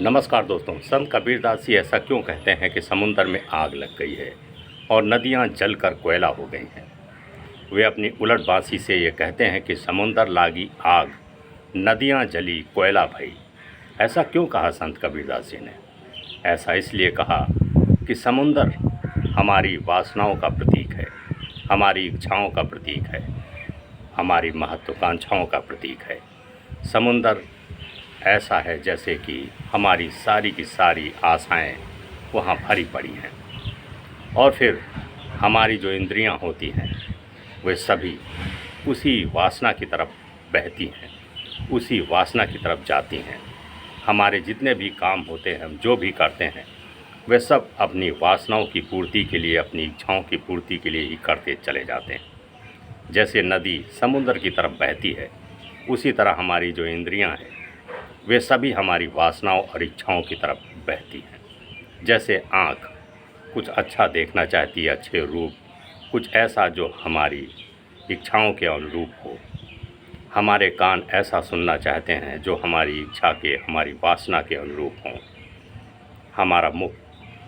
नमस्कार दोस्तों। संत कबीरदास जी ऐसा क्यों कहते हैं कि समुंदर में आग लग गई है और नदियां जलकर कोयला हो गई हैं। वे अपनी उलट बांसी से ये कहते हैं कि समुंदर लागी आग, नदियां जली कोयला भई। ऐसा क्यों कहा संत कबीरदास जी ने? ऐसा इसलिए कहा कि समुंदर हमारी वासनाओं का प्रतीक है, हमारी इच्छाओं का प्रतीक है, हमारी महत्वाकांक्षाओं का प्रतीक है। समुंदर ऐसा है जैसे कि हमारी सारी की सारी आशाएं वहाँ भरी पड़ी हैं और फिर हमारी जो इंद्रियां होती हैं वे सभी उसी वासना की तरफ बहती हैं, उसी वासना की तरफ जाती हैं। हमारे जितने भी काम होते हैं, हम जो भी करते हैं, वे सब अपनी वासनाओं की पूर्ति के लिए, अपनी इच्छाओं की पूर्ति के लिए ही करते चले जाते हैं। जैसे नदी समुद्र की तरफ बहती है, उसी तरह हमारी जो इंद्रियां हैं वे सभी हमारी वासनाओं और इच्छाओं की तरफ बहती हैं। जैसे आँख कुछ अच्छा देखना चाहती है, अच्छे रूप, कुछ ऐसा जो हमारी इच्छाओं के अनुरूप हो। हमारे कान ऐसा सुनना चाहते हैं जो हमारी इच्छा के, हमारी वासना के अनुरूप हों। हमारा मुख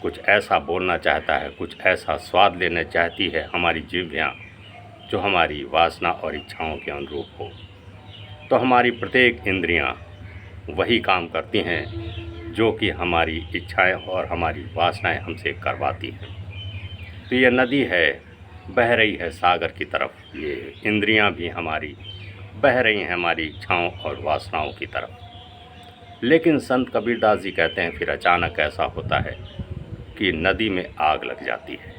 कुछ ऐसा बोलना चाहता है, कुछ ऐसा स्वाद लेना चाहती है हमारी जिह्वा, जो हमारी वासना और इच्छाओं के अनुरूप हो। तो हमारी प्रत्येक इंद्रियां वही काम करती हैं जो कि हमारी इच्छाएं और हमारी वासनाएं हमसे करवाती हैं। तो ये नदी है, बह रही है सागर की तरफ। ये इंद्रियां भी हमारी बह रही हैं हमारी इच्छाओं और वासनाओं की तरफ। लेकिन संत कबीरदास जी कहते हैं फिर अचानक ऐसा होता है कि नदी में आग लग जाती है।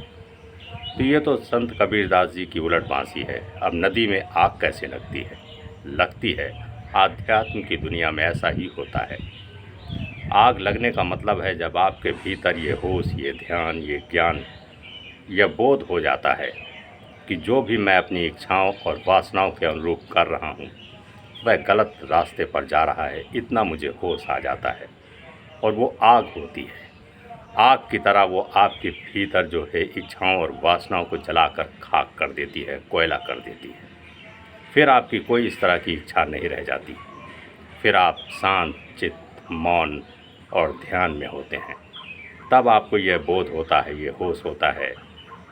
तो ये तो संत कबीरदास जी की उलट बांसी है। अब नदी में आग कैसे लगती है? लगती है आध्यात्म की दुनिया में ऐसा ही होता है। आग लगने का मतलब है जब आपके भीतर ये होश, ये ध्यान, ये ज्ञान, यह बोध हो जाता है कि जो भी मैं अपनी इच्छाओं और वासनाओं के अनुरूप कर रहा हूँ वह गलत रास्ते पर जा रहा है। इतना मुझे होश आ जाता है और वो आग होती है। आग की तरह वो आपके भीतर जो है इच्छाओं और वासनाओं को जलाकर खाक कर देती है, कोयला कर देती है। फिर आपकी कोई इस तरह की इच्छा नहीं रह जाती। फिर आप शांत चित्त, मौन और ध्यान में होते हैं। तब आपको यह बोध होता है, ये होश होता है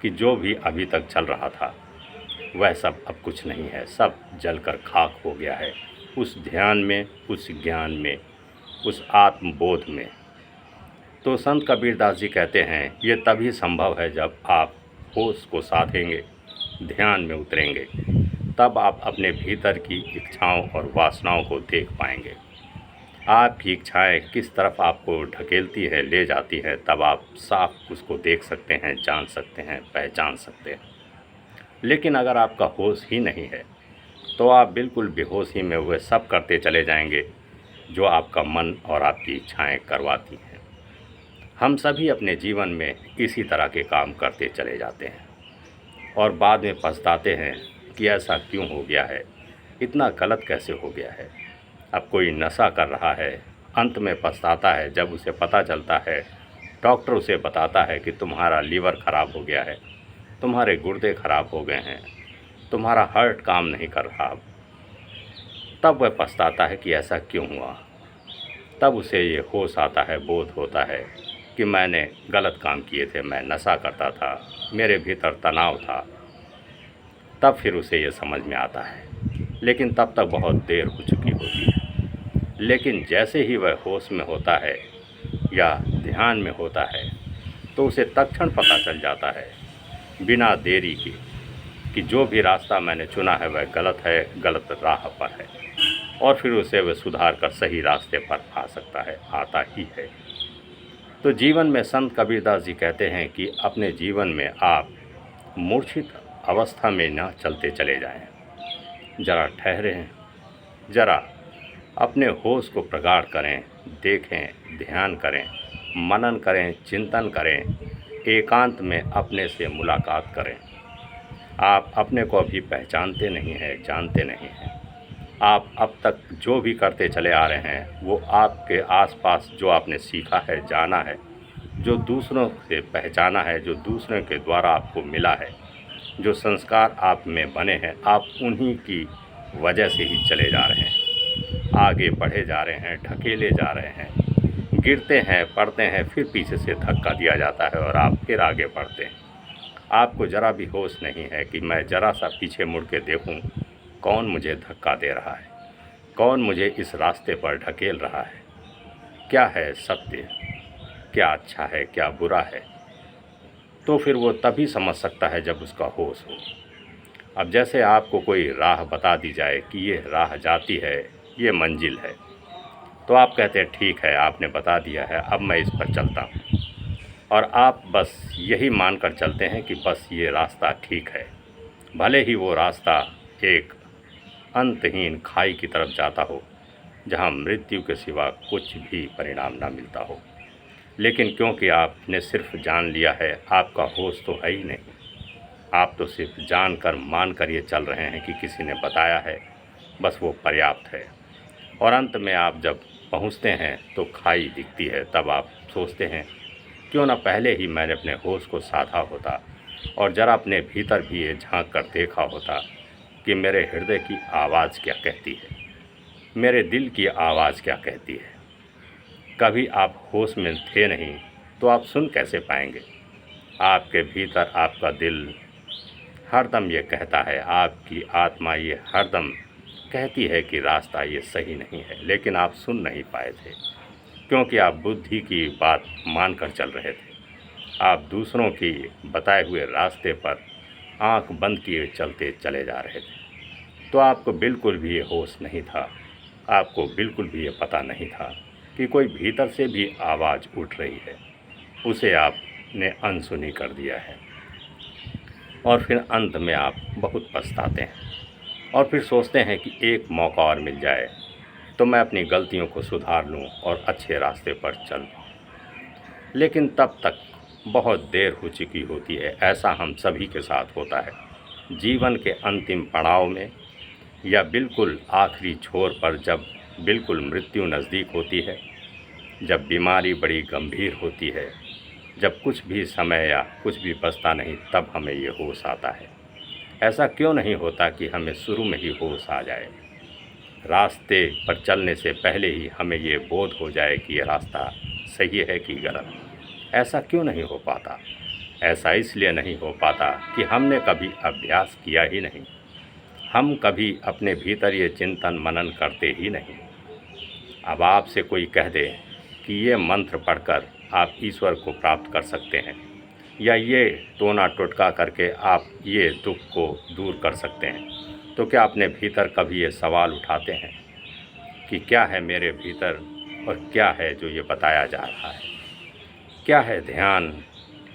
कि जो भी अभी तक चल रहा था वह सब अब कुछ नहीं है, सब जलकर खाक हो गया है। उस ध्यान में, उस ज्ञान में, उस आत्मबोध में। तो संत कबीरदास जी कहते हैं ये तभी संभव है जब आप होश को साधेंगे, ध्यान में उतरेंगे। तब आप अपने भीतर की इच्छाओं और वासनाओं को देख पाएंगे। आपकी इच्छाएं किस तरफ आपको ढकेलती है, ले जाती है, तब आप साफ उसको देख सकते हैं, जान सकते हैं, पहचान सकते हैं। लेकिन अगर आपका होश ही नहीं है तो आप बिल्कुल बेहोशी में वह सब करते चले जाएंगे जो आपका मन और आपकी इच्छाएं करवाती हैं। हम सभी अपने जीवन में इसी तरह के काम करते चले जाते हैं और बाद में पछताते हैं कि ऐसा क्यों हो गया है, इतना गलत कैसे हो गया है। अब कोई नशा कर रहा है, अंत में पछताता है जब उसे पता चलता है, डॉक्टर उसे बताता है कि तुम्हारा लीवर ख़राब हो गया है, तुम्हारे गुर्दे ख़राब हो गए हैं, तुम्हारा हार्ट काम नहीं कर रहा। तब वह पछताता है कि ऐसा क्यों हुआ। तब उसे ये होश आता है, बोध होता है कि मैंने गलत काम किए थे, मैं नशा करता था, मेरे भीतर तनाव था। तब फिर उसे ये समझ में आता है, लेकिन तब तक बहुत देर हो चुकी होती है। लेकिन जैसे ही वह होश में होता है या ध्यान में होता है तो उसे तत्क्षण पता चल जाता है बिना देरी के कि जो भी रास्ता मैंने चुना है वह गलत है, गलत राह पर है। और फिर उसे वह सुधार कर सही रास्ते पर आ सकता है, आता ही है। तो जीवन में संत कबीरदास जी कहते हैं कि अपने जीवन में आप मूर्छित अवस्था में न चलते चले जाएं, ज़रा ठहरें, ज़रा अपने होश को प्रगाढ़ करें, देखें, ध्यान करें, मनन करें, चिंतन करें, एकांत में अपने से मुलाकात करें। आप अपने को अभी पहचानते नहीं हैं, जानते नहीं हैं। आप अब तक जो भी करते चले आ रहे हैं वो आपके आसपास जो आपने सीखा है, जाना है, जो दूसरों से पहचाना है, जो दूसरों के द्वारा आपको मिला है, जो संस्कार आप में बने हैं, आप उन्हीं की वजह से ही चले जा रहे हैं, आगे बढ़े जा रहे हैं, ढकेले जा रहे हैं, गिरते हैं, पड़ते हैं, फिर पीछे से धक्का दिया जाता है और आप फिर आगे बढ़ते हैं। आपको ज़रा भी होश नहीं है कि मैं ज़रा सा पीछे मुड़ के देखूं, कौन मुझे धक्का दे रहा है, कौन मुझे इस रास्ते पर ढकेल रहा है, क्या है सत्य, क्या अच्छा है, क्या बुरा है। तो फिर वो तभी समझ सकता है जब उसका होश हो। अब जैसे आपको कोई राह बता दी जाए कि ये राह जाती है, ये मंजिल है, तो आप कहते हैं ठीक है, आपने बता दिया है, अब मैं इस पर चलता हूँ। और आप बस यही मानकर चलते हैं कि बस ये रास्ता ठीक है, भले ही वो रास्ता एक अंतहीन खाई की तरफ जाता हो, जहाँ मृत्यु के सिवा कुछ भी परिणाम ना मिलता हो। लेकिन क्योंकि आपने सिर्फ जान लिया है, आपका होश तो है ही नहीं। आप तो सिर्फ जानकर मानकर ये चल रहे हैं कि किसी ने बताया है, बस वो पर्याप्त है। और अंत में आप जब पहुंचते हैं तो खाई दिखती है, तब आप सोचते हैं क्यों ना पहले ही मैंने अपने होश को साधा होता और ज़रा अपने भीतर भी ये झांक कर देखा होता कि मेरे हृदय की आवाज़ क्या कहती है, मेरे दिल की आवाज़ क्या कहती है। कभी आप होश में थे नहीं तो आप सुन कैसे पाएंगे। आपके भीतर आपका दिल हरदम ये कहता है, आपकी आत्मा ये हरदम कहती है कि रास्ता ये सही नहीं है, लेकिन आप सुन नहीं पाए थे क्योंकि आप बुद्धि की बात मानकर चल रहे थे। आप दूसरों की बताए हुए रास्ते पर आंख बंद किए चलते चले जा रहे थे। तो आपको बिल्कुल भी ये होश नहीं था, आपको बिल्कुल भी ये पता नहीं था कि कोई भीतर से भी आवाज़ उठ रही है, उसे आपने अनसुनी कर दिया है। और फिर अंत में आप बहुत पछताते हैं और फिर सोचते हैं कि एक मौका और मिल जाए तो मैं अपनी गलतियों को सुधार लूं और अच्छे रास्ते पर चल पाऊँ। लेकिन तब तक बहुत देर हो चुकी होती है। ऐसा हम सभी के साथ होता है जीवन के अंतिम पड़ाव में, या बिल्कुल आखिरी छोर पर, जब बिल्कुल मृत्यु नज़दीक होती है, जब बीमारी बड़ी गंभीर होती है, जब कुछ भी समय या कुछ भी बचता नहीं, तब हमें ये होश आता है। ऐसा क्यों नहीं होता कि हमें शुरू में ही होश आ जाए, रास्ते पर चलने से पहले ही हमें ये बोध हो जाए कि ये रास्ता सही है कि गलत। ऐसा क्यों नहीं हो पाता? ऐसा इसलिए नहीं हो पाता कि हमने कभी अभ्यास किया ही नहीं, हम कभी अपने भीतर ये चिंतन मनन करते ही नहीं। अब आपसे कोई कह दे कि ये मंत्र पढ़कर आप ईश्वर को प्राप्त कर सकते हैं, या ये टोना टोटका करके आप ये दुख को दूर कर सकते हैं, तो क्या अपने भीतर कभी ये सवाल उठाते हैं कि क्या है मेरे भीतर और क्या है जो ये बताया जा रहा है? क्या है ध्यान?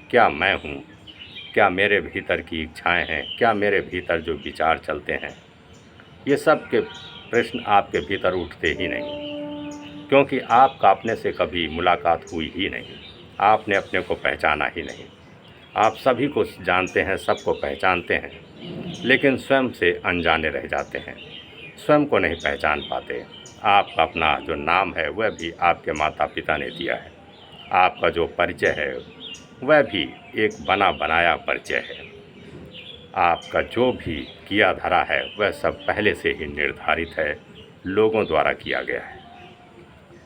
क्या मैं हूँ? क्या मेरे भीतर की इच्छाएं हैं? क्या मेरे भीतर जो विचार चलते हैं? ये सब के प्रश्न आपके भीतर उठते ही नहीं, क्योंकि आपका अपने से कभी मुलाकात हुई ही नहीं, आपने अपने को पहचाना ही नहीं। आप सभी को जानते हैं, सबको पहचानते हैं, लेकिन स्वयं से अनजाने रह जाते हैं, स्वयं को नहीं पहचान पाते। आपका अपना जो नाम है वह भी आपके माता पिता ने दिया है, आपका जो परिचय है वह भी एक बना बनाया परिचय है, आपका जो भी किया धरा है वह सब पहले से ही निर्धारित है, लोगों द्वारा किया गया है।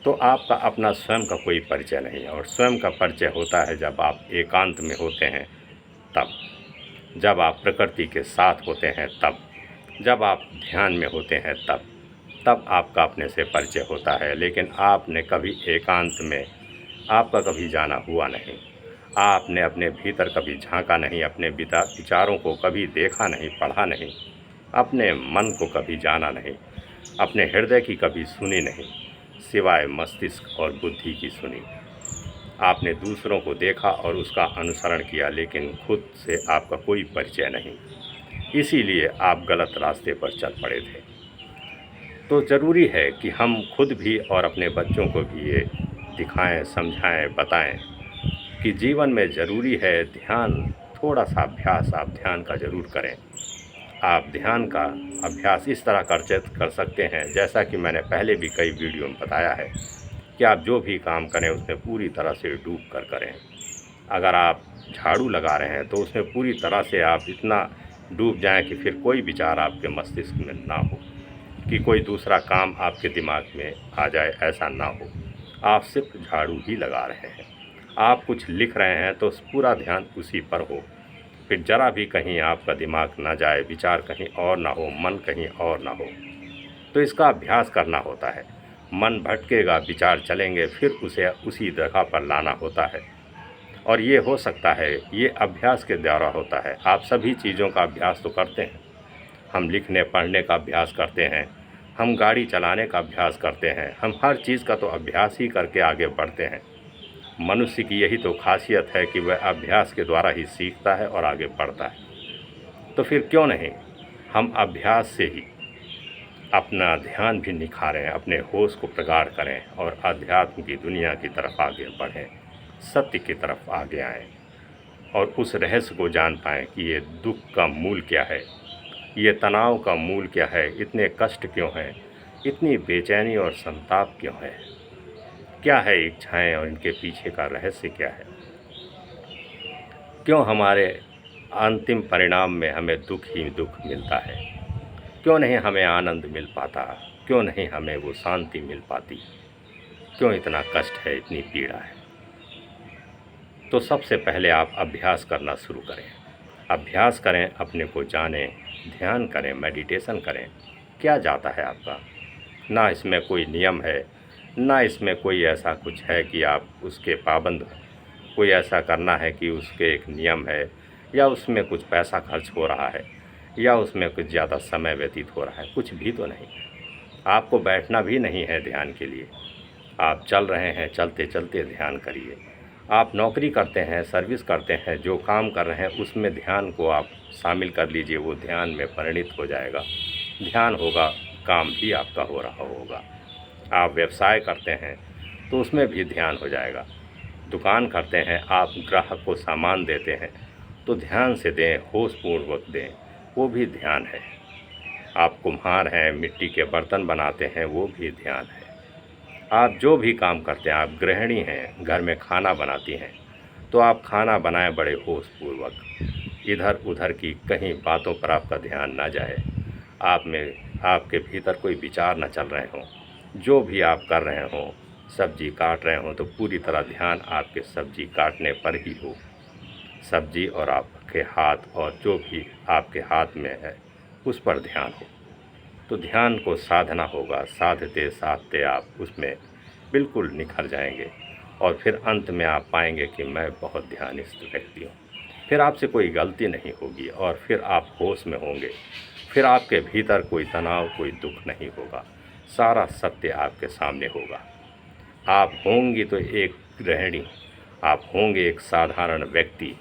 तो आपका अपना स्वयं का कोई परिचय नहीं है। और स्वयं का परिचय होता है जब आप एकांत में होते हैं तब, जब आप प्रकृति के साथ होते हैं तब, जब आप ध्यान में होते हैं तब आपका अपने से परिचय होता है। लेकिन आपने कभी एकांत में आपका कभी जाना हुआ नहीं, आपने अपने भीतर कभी झांका नहीं, अपने विचारों को कभी देखा नहीं, पढ़ा नहीं, अपने मन को कभी जाना नहीं, अपने हृदय की कभी सुनी नहीं, सिवाय मस्तिष्क और बुद्धि की सुनी। आपने दूसरों को देखा और उसका अनुसरण किया, लेकिन खुद से आपका कोई परिचय नहीं, इसीलिए आप गलत रास्ते पर चल पड़े थे। तो ज़रूरी है कि हम खुद भी और अपने बच्चों को भी ये दिखाएं, समझाएं, बताएं कि जीवन में ज़रूरी है ध्यान, थोड़ा सा अभ्यास आप ध्यान का ज़रूर करें। आप ध्यान का अभ्यास इस तरह कर सकते हैं, जैसा कि मैंने पहले भी कई वीडियो में बताया है, कि आप जो भी काम करें उसमें पूरी तरह से डूब कर करें। अगर आप झाड़ू लगा रहे हैं तो उसमें पूरी तरह से आप इतना डूब जाएं कि फिर कोई विचार आपके मस्तिष्क में ना हो, कि कोई दूसरा काम आपके दिमाग में आ जाए, ऐसा ना हो। आप सिर्फ झाड़ू ही लगा रहे हैं। आप कुछ लिख रहे हैं तो पूरा ध्यान उसी पर हो, फिर ज़रा भी कहीं आपका दिमाग ना जाए, विचार कहीं और ना हो, मन कहीं और ना हो। तो इसका अभ्यास करना होता है। मन भटकेगा, विचार चलेंगे, फिर उसे उसी जगह पर लाना होता है। और ये हो सकता है, ये अभ्यास के द्वारा होता है। आप सभी चीज़ों का अभ्यास तो करते हैं। हम लिखने पढ़ने का अभ्यास करते हैं, हम गाड़ी चलाने का अभ्यास करते हैं, हम हर चीज़ का तो अभ्यास ही करके आगे बढ़ते हैं। मनुष्य की यही तो खासियत है कि वह अभ्यास के द्वारा ही सीखता है और आगे बढ़ता है। तो फिर क्यों नहीं हम अभ्यास से ही अपना ध्यान भी निखारें, अपने होश को प्रगाढ़ करें और अध्यात्म की दुनिया की तरफ आगे बढ़ें, सत्य की तरफ आगे आएं और उस रहस्य को जान पाएं कि ये दुख का मूल क्या है, ये तनाव का मूल क्या है, इतने कष्ट क्यों हैं, इतनी बेचैनी और संताप क्यों है, क्या है इच्छाएं और इनके पीछे का रहस्य क्या है, क्यों हमारे अंतिम परिणाम में हमें दुख ही दुख मिलता है, क्यों नहीं हमें आनंद मिल पाता, क्यों नहीं हमें वो शांति मिल पाती, क्यों इतना कष्ट है, इतनी पीड़ा है। तो सबसे पहले आप अभ्यास करना शुरू करें। अभ्यास करें, अपने को जानें, ध्यान करें, मेडिटेशन करें। क्या जाता है आपका? ना इसमें कोई नियम है, ना इसमें कोई ऐसा कुछ है कि आप उसके पाबंद, कोई ऐसा करना है कि उसके एक नियम है, या उसमें कुछ पैसा खर्च हो रहा है, या उसमें कुछ ज़्यादा समय व्यतीत हो रहा है। कुछ भी तो नहीं। आपको बैठना भी नहीं है ध्यान के लिए। आप चल रहे हैं, चलते चलते ध्यान करिए। आप नौकरी करते हैं, सर्विस करते हैं, जो काम कर रहे हैं उसमें ध्यान को आप शामिल कर लीजिए, वो ध्यान में परिणित हो जाएगा। ध्यान होगा, काम भी आपका हो रहा होगा। आप व्यवसाय करते हैं तो उसमें भी ध्यान हो जाएगा। दुकान करते हैं, आप ग्राहक को सामान देते हैं तो ध्यान से दें, होशपूर्वक दें, वो भी ध्यान है। आप कुम्हार हैं, मिट्टी के बर्तन बनाते हैं, वो भी ध्यान है। आप जो भी काम करते हैं, आप गृहिणी हैं, घर में खाना बनाती हैं, तो आप खाना बनाएं बड़े होशपूर्वक। इधर उधर की कहीं बातों पर आपका ध्यान ना जाए, आप में आपके भीतर कोई विचार न चल रहे हों। जो भी आप कर रहे हों, सब्जी काट रहे हों तो पूरी तरह ध्यान आपके सब्जी काटने पर ही हो। सब्जी और आपके हाथ और जो भी आपके हाथ में है उस पर ध्यान हो। तो ध्यान को साधना होगा, साधते साधते आप उसमें बिल्कुल निखर जाएंगे और फिर अंत में आप पाएंगे कि मैं बहुत ध्यानिष्ठ व्यक्ति हूँ। फिर आपसे कोई गलती नहीं होगी और फिर आप होश में होंगे। फिर आपके भीतर कोई तनाव, कोई दुख नहीं होगा। सारा सत्य आपके सामने होगा। आप होंगी तो एक गृहिणी, आप होंगे एक साधारण व्यक्ति,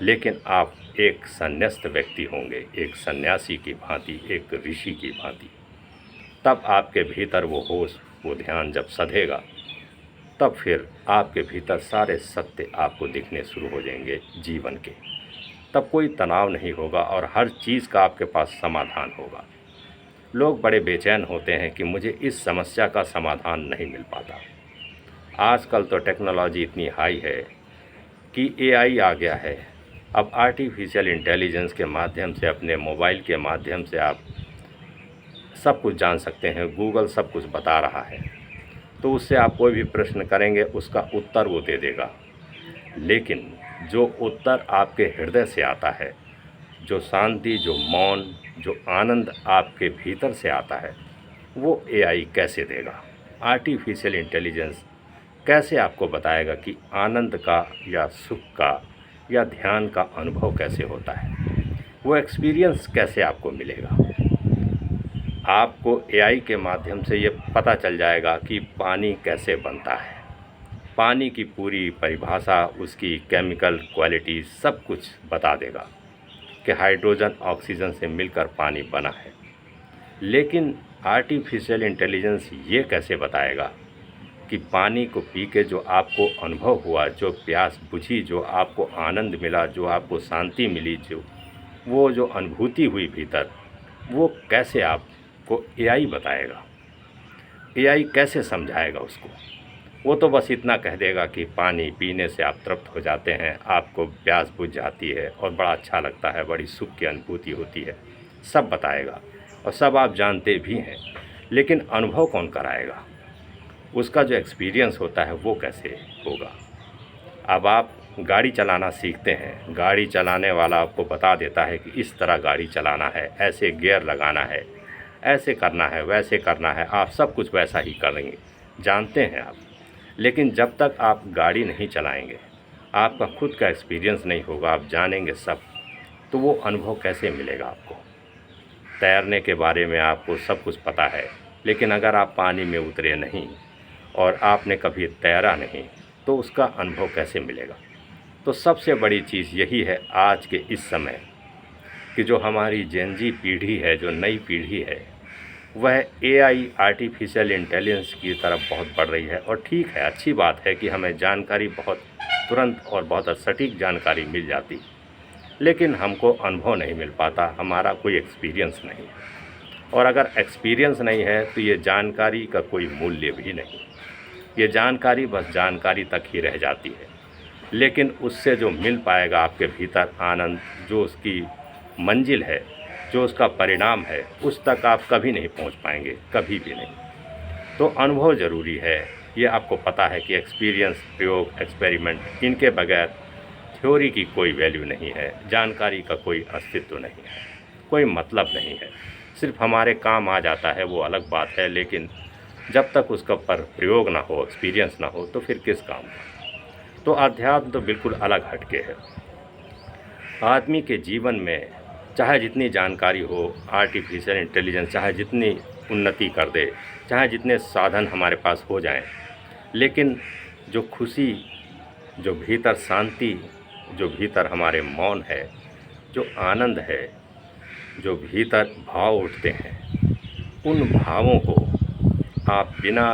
लेकिन आप एक संन्यास्त व्यक्ति होंगे, एक सन्यासी की भांति, एक ऋषि की भांति। तब आपके भीतर वो होश, वो ध्यान जब सधेगा, तब फिर आपके भीतर सारे सत्य आपको दिखने शुरू हो जाएंगे जीवन के। तब कोई तनाव नहीं होगा और हर चीज़ का आपके पास समाधान होगा। लोग बड़े बेचैन होते हैं कि मुझे इस समस्या का समाधान नहीं मिल पाता। आजकल तो टेक्नोलॉजी इतनी हाई है कि एआई आ गया है। अब आर्टिफिशियल इंटेलिजेंस के माध्यम से, अपने मोबाइल के माध्यम से आप सब कुछ जान सकते हैं। गूगल सब कुछ बता रहा है, तो उससे आप कोई भी प्रश्न करेंगे उसका उत्तर वो दे देगा। लेकिन जो उत्तर आपके हृदय से आता है, जो शांति, जो मौन, जो आनंद आपके भीतर से आता है, वो एआई कैसे देगा? आर्टिफिशियल इंटेलिजेंस कैसे आपको बताएगा कि आनंद का या सुख का या ध्यान का अनुभव कैसे होता है? वो एक्सपीरियंस कैसे आपको मिलेगा? आपको एआई के माध्यम से ये पता चल जाएगा कि पानी कैसे बनता है। पानी की पूरी परिभाषा, उसकी केमिकल क्वालिटी सब कुछ बता देगा कि हाइड्रोजन ऑक्सीजन से मिलकर पानी बना है। लेकिन आर्टिफिशियल इंटेलिजेंस ये कैसे बताएगा कि पानी को पी के जो आपको अनुभव हुआ, जो प्यास बुझी, जो आपको आनंद मिला, जो आपको शांति मिली, जो अनुभूति हुई भीतर, वो कैसे आपको एआई बताएगा? एआई कैसे समझाएगा उसको? वो तो बस इतना कह देगा कि पानी पीने से आप तृप्त हो जाते हैं, आपको प्यास बुझ जाती है और बड़ा अच्छा लगता है, बड़ी सुख की अनुभूति होती है। सब बताएगा और सब आप जानते भी हैं, लेकिन अनुभव कौन कराएगा? उसका जो एक्सपीरियंस होता है वो कैसे होगा। अब आप गाड़ी चलाना सीखते हैं, गाड़ी चलाने वाला आपको बता देता है कि इस तरह गाड़ी चलाना है, ऐसे गियर लगाना है, ऐसे करना है, वैसे करना है, आप सब कुछ वैसा ही करेंगे, जानते हैं आप। लेकिन जब तक आप गाड़ी नहीं चलाएंगे, आपका खुद का एक्सपीरियंस नहीं होगा, आप जानेंगे सब, तो वो अनुभव कैसे मिलेगा आपको। तैरने के बारे में आपको सब कुछ पता है, लेकिन अगर आप पानी में उतरे नहीं और आपने कभी तैरा नहीं, तो उसका अनुभव कैसे मिलेगा। तो सबसे बड़ी चीज़ यही है आज के इस समय कि जो हमारी जेन ज़ी पीढ़ी है, जो नई पीढ़ी है, वह एआई आर्टिफिशियल इंटेलिजेंस की तरफ बहुत बढ़ रही है। और ठीक है, अच्छी बात है कि हमें जानकारी बहुत तुरंत और बहुत सटीक जानकारी मिल जाती, लेकिन हमको अनुभव नहीं मिल पाता, हमारा कोई एक्सपीरियंस नहीं है। और अगर एक्सपीरियंस नहीं है तो ये जानकारी का कोई मूल्य भी नहीं। ये जानकारी बस जानकारी तक ही रह जाती है, लेकिन उससे जो मिल पाएगा आपके भीतर आनंद, जो उसकी मंजिल है, जो उसका परिणाम है, उस तक आप कभी नहीं पहुंच पाएंगे, कभी भी नहीं। तो अनुभव ज़रूरी है। ये आपको पता है कि एक्सपीरियंस, प्रयोग, एक्सपेरिमेंट, इनके बगैर थ्योरी की कोई वैल्यू नहीं है, जानकारी का कोई अस्तित्व नहीं है, कोई मतलब नहीं है। सिर्फ हमारे काम आ जाता है वो अलग बात है, लेकिन जब तक उसका पर प्रयोग ना हो, एक्सपीरियंस ना हो, तो फिर किस काम का। तो अध्यात्म तो बिल्कुल अलग हटके है। आदमी के जीवन में चाहे जितनी जानकारी हो, आर्टिफिशियल इंटेलिजेंस चाहे जितनी उन्नति कर दे, चाहे जितने साधन हमारे पास हो जाएं, लेकिन जो खुशी, जो भीतर शांति, जो भीतर हमारे मौन है, जो आनंद है, जो भीतर भाव उठते हैं, उन भावों को आप बिना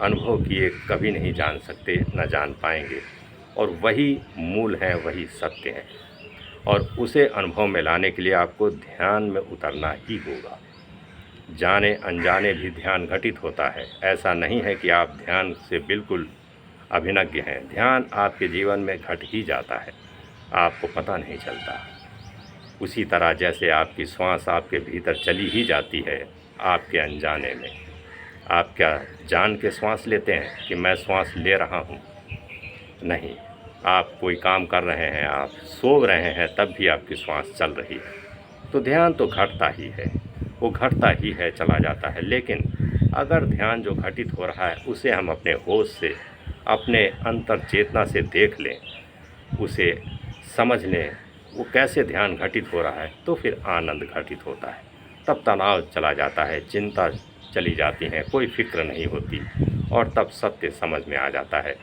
अनुभव किए कभी नहीं जान सकते, न जान पाएंगे। और वही मूल है, वही सत्य है। और उसे अनुभव में लाने के लिए आपको ध्यान में उतरना ही होगा। जाने अनजाने भी ध्यान घटित होता है। ऐसा नहीं है कि आप ध्यान से बिल्कुल अभिज्ञ हैं। ध्यान आपके जीवन में घट ही जाता है, आपको पता नहीं चलता। उसी तरह जैसे आपकी श्वास आपके भीतर चली ही जाती है आपके अनजाने में। आप क्या जान के श्वास लेते हैं कि मैं श्वास ले रहा हूँ? नहीं। आप कोई काम कर रहे हैं, आप सो रहे हैं, तब भी आपकी श्वास चल रही है। तो ध्यान तो घटता ही है, वो घटता ही है, चला जाता है। लेकिन अगर ध्यान जो घटित हो रहा है उसे हम अपने होश से, अपने अंतर चेतना से देख लें, उसे समझ लें वो कैसे ध्यान घटित हो रहा है, तो फिर आनंद घटित होता है। तब तनाव चला जाता है, चिंता चली जाती है, कोई फिक्र नहीं होती, और तब सत्य समझ में आ जाता है।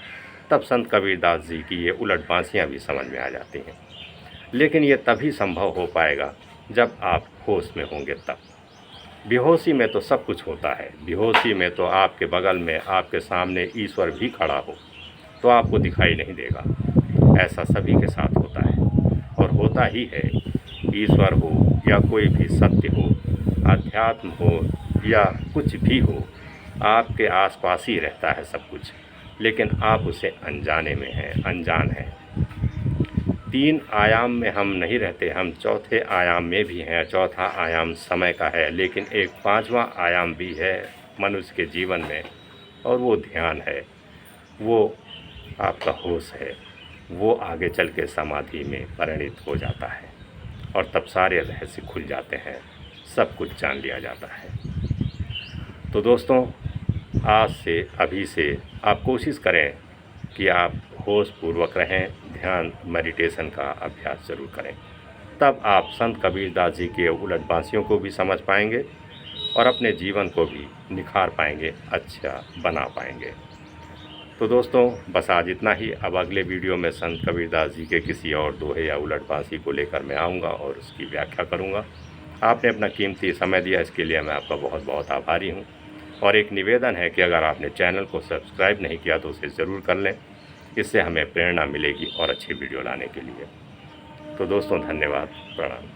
तब संत कबीरदास जी की ये उलट बांसियाँ भी समझ में आ जाती हैं। लेकिन ये तभी संभव हो पाएगा जब आप होश में होंगे तब। बेहोशी में तो सब कुछ होता है। बेहोशी में तो आपके बगल में, आपके सामने ईश्वर भी खड़ा हो तो आपको दिखाई नहीं देगा। ऐसा सभी के साथ होता है और होता ही है। ईश्वर हो या कोई भी सत्य हो, अध्यात्म हो या कुछ भी हो, आपके आसपास ही रहता है सब कुछ, लेकिन आप उसे अनजाने में हैं, अनजान हैं। 3 आयाम में हम नहीं रहते, हम चौथे आयाम में भी हैं। चौथा आयाम समय का है, लेकिन एक 5वां आयाम भी है मनुष्य के जीवन में, और वो ध्यान है, वो आपका होश है। वो आगे चल के समाधि में परिणित हो जाता है और तब सारे रहस्य खुल जाते हैं, सब कुछ जान लिया जाता है। तो दोस्तों, आज से, अभी से आप कोशिश करें कि आप होश पूर्वक रहें, ध्यान मेडिटेशन का अभ्यास ज़रूर करें। तब आप संत कबीरदास जी के उलट बांसियों को भी समझ पाएंगे और अपने जीवन को भी निखार पाएंगे, अच्छा बना पाएंगे। तो दोस्तों, बस आज इतना ही। अब अगले वीडियो में संत कबीरदास जी के किसी और दोहे या उलट बांसी को लेकर मैं आऊँगा और उसकी व्याख्या करूँगा। आपने अपना कीमती समय दिया, इसके लिए मैं आपका बहुत बहुत आभारी हूँ। और एक निवेदन है कि अगर आपने चैनल को सब्सक्राइब नहीं किया तो उसे ज़रूर कर लें, इससे हमें प्रेरणा मिलेगी और अच्छी वीडियो लाने के लिए। तो दोस्तों, धन्यवाद, प्रणाम।